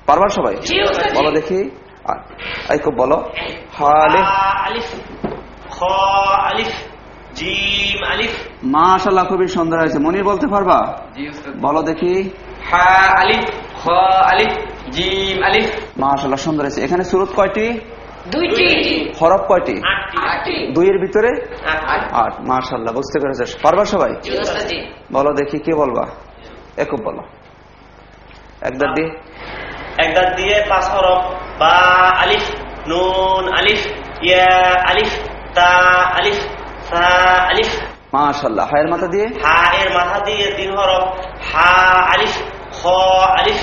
পারবার সবাই? বলো দেখি, এই খুব বলো। হালিফ আলিফ, খ আলিফ, জিম আলিফ। মাশাআল্লাহ, খুবই সুন্দর হয়েছে। মনির বলতে পারবা? বলো দেখি। হা আলিফ, খ আলিফ, জিম আলিফ। মাশাআল্লাহ, সুন্দর হয়েছে। এখানে সূরত কয়টি? 2টি। হরফ কয়টি? 8টি। 2 এর ভিতরে 8। 8। মাশাআল্লাহ, বুঝতে পেরেছো। পারবা সবাই? বলো দেখি, কে বলবা? খুব বলো। একদার দিয়ে। একদার দিয়ে 5 হরফ। বা আলিফ, নুন আলিফ, ইয়া আলিফ, তা আলিফ, সা আলিফ। মাশাআল্লাহ। হায়ের মাথা দিয়ে? হা এর মাথা দিয়ে 3 হরফ। হা আলিফ, খ আলিফ,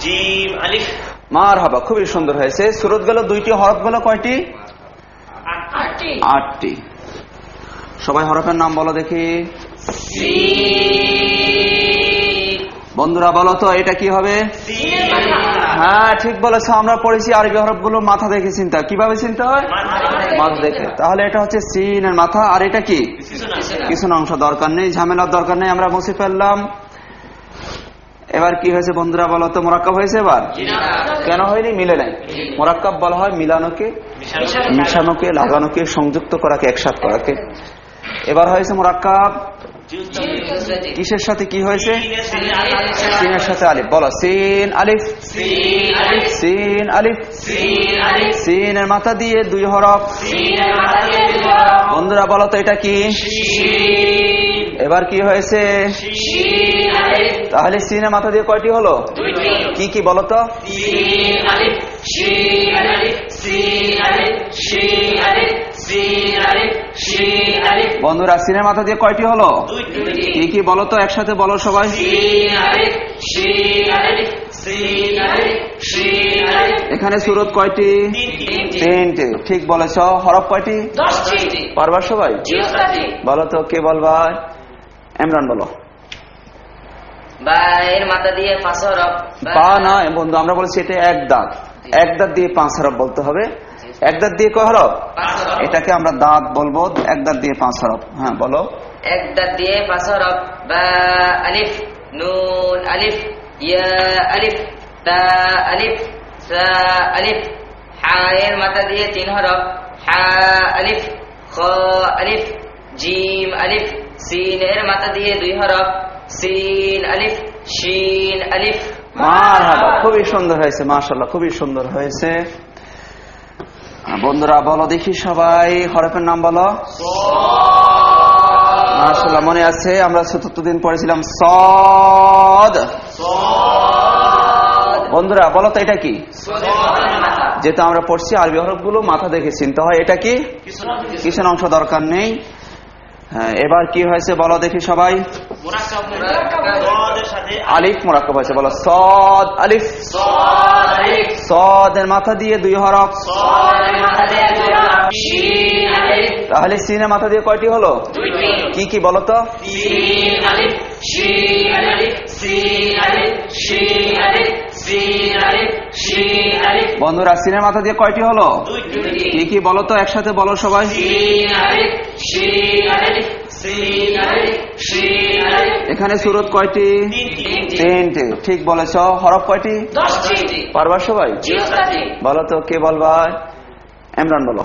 জিম আলিফ। মারহাবা, খুবই সুন্দর হয়েছে। সূরত গুলো 2টি, হরফ গুলো কয়টি? 8টি। সবাই হরফের নাম বলো দেখি। বন্ধুরা বলো তো, এটা কি হবে? হ্যাঁ, ঠিক বলেছো। আমরা পড়েছি আরবি হরফগুলো মাথা দেখে চিন্তা। কিভাবে চিন্তা হয়? মাথা দেখে। তাহলে এটা হচ্ছে সিনের মাথা। আর এটা কি? কিছু অংশ দরকার নেই, ঝামেলার দরকার নেই, আমরা মুছে ফেললাম। এবার কি হয়েছে বন্ধুরা বলো তো? মোরাক্কাব হয়েছে। এবার কেন হয়নি? মিলে নাই। মোরাক্কাব বলা হয় মিলানোকে, মিশানোকে, লাগানোকে, সংযুক্ত করাকে, একসাথ করাকে। এবার হয়েছে মোরাক্কাব কিসের সাথে? কি হয়েছে? সিনের সাথে আলিফ। বলো সিন আলিফ, সিন আলিফ। সিনের মাথা দিয়ে 2 হরফ। বন্ধুরা বলো তো, এটা কি? এবার কি হয়েছে? তাহলে সিনের মাথা দিয়ে কয়টি হলো? কি কি বলো তো? বন্ধুরা সিনের মাথা দিয়ে কয়টি হলো? কি কি বলো তো? একসাথে বলো সবাই। এখানে সূরত কয়টি? 3টি। ঠিক বলেছ। হরফ কয়টি? 10টি। পারবা সবাই? বলো তো, কে বলবা? ইমরান বলো। বা এর মাথা দিয়ে 5 হরফ। বা না বন্ধু, আমরা বলছি এটা এক দাঁত। এক দাঁত দিয়ে 5 হরফ বলতে হবে। এক দাঁত দিয়ে কয় হরফ? 5 হরফ। এটাকে আমরা দাঁত বলবো। এক দাঁত দিয়ে 5 হরফ। হ্যাঁ বলো। এক দাঁত দিয়ে 5 হরফ। বা আলিফ, নুন আলিফ, ইয়া আলিফ, তা আলিফ, সা আলিফ। হা এর মাথা দিয়ে 3 হরফ। হা আলিফ, খ আলিফ, জিম আলিফ। সিন এর মাথা দিয়ে 2 হরফ। সিন আলিফ, শিন আলিফ। মারহাবা, খুবই সুন্দর হয়েছে। মাশাআল্লাহ, খুবই সুন্দর হয়েছে। বন্ধুরা বলো দেখি সবাই, হরফের নাম বলো। মাশাআল্লাহ, মনে আছে আমরা 74 দিন পড়েছিলাম সদ। বন্ধুরা বলো তো, এটা কি? যেহেতু আমরা পড়ছি আরবি হরফগুলো মাথা দেখে চিনতে হয়। এটা কি? কিছু অংশ দরকার নেই। হ্যাঁ, এবার কি হয়েছে বলো দেখি সবাই। আলিফ মোরাক্কাব হয়েছে। বলো সদ আলিফ। সদের মাথা দিয়ে 2 হরফ। তাহলে সিনের মাথা দিয়ে কয়টি হলো? কি কি বলো তো? বন্ধুরা সিনের মাথা দিয়ে কয়টি হলো? কি কি বলো তো? একসাথে বলো সবাই। এখানে সূরত কয়টি? 3টি। ঠিক বলেছ। হরফ কয়টি? 10টি। পারবা সবাই? বলো তো, কে বলবা? ইমরান বলো।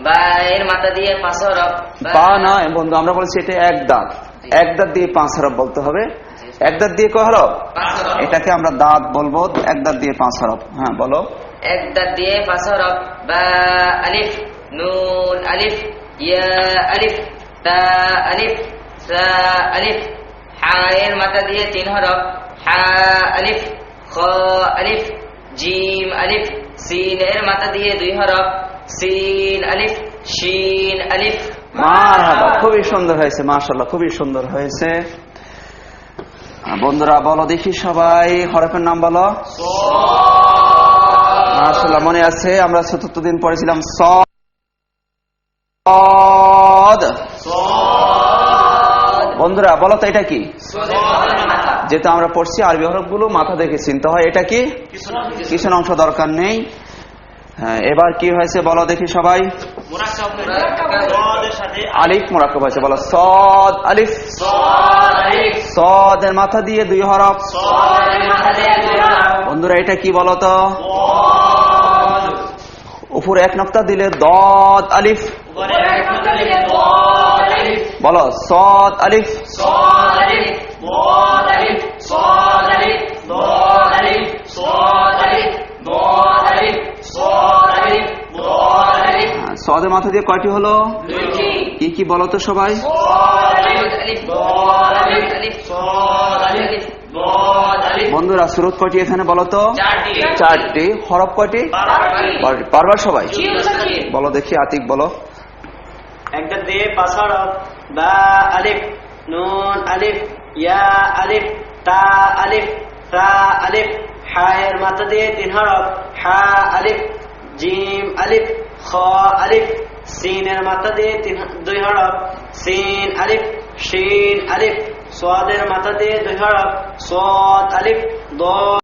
বা এর মাথা দিয়ে 5 হরফ। বা না বন্ধু, আমরা বলছি এটা এক দাঁত। এক দাঁত দিয়ে 5 হরফ বলতে হবে। এক দাঁত দিয়ে কয় হরফ? 5 হরফ। এটাকে আমরা দাঁত বলবো। এক দাঁত দিয়ে 5 হরফ। হ্যাঁ বলো। এক দাঁত দিয়ে 5 হরফ। বা আলিফ, নুন আলিফ, ইয়া আলিফ, তা আলিফ, সা আলিফ। হা এর মাথা দিয়ে 3 হরফ। হা আলিফ, খ আলিফ, জিম আলিফ। সিন এর মাথা দিয়ে 2 হরফ। সিন আলিফ, শিন আলিফ। মারহাবা, খুবই সুন্দর হয়েছে। মাশাআল্লাহ, খুবই সুন্দর হয়েছে। বন্ধুরা বলো দেখি সবাই, হরফের নাম বলো। মাশাআল্লাহ, মনে আছে আমরা 74 দিন পড়েছিলাম সদ। বন্ধুরা বলো তো, এটা কি? যেহেতু আমরা পড়ছি আরবি হরফগুলো মাথা দেখে চিনতে হয়। এটা কি? কিছু অংশ দরকার নেই। হ্যাঁ, এবার কি হয়েছে বলো দেখি সবাই। আলিফ মোরাক্কাব হয়েছে। বলো সদ আলিফ। সদের মাথা দিয়ে 2 হরফ। বন্ধুরা এটা কি বলতো? উপরে এক নক্তা দিলে দদ আলিফ, বলো সদ আলিফ, সদের মাথা দিয়ে কয়টি হলো? কি কি বলো তো সবাই? বন্ধুরা সুরত কয়টি এখানে বলো তো? চারটি। হরফ কয়টি? পারবার সবাই বলো দেখি, আতিক বলো। একটা দিয়ে 5 হরফ, বা আলিফ, নুন আলিফ, ইয়া আলিফ, তা আলিফ, সা আলিফ, হায়ের মাথা দিয়ে 3 হরফ, হা আলিফ, জিম আলিফ, খ আলিফ, সিনের মাথা দিয়ে 2 হরফ, সিন আলিফ, শিন আলিফ, সাদের মাথা দিয়ে 2 হরফ, সাদ আলিফ, দ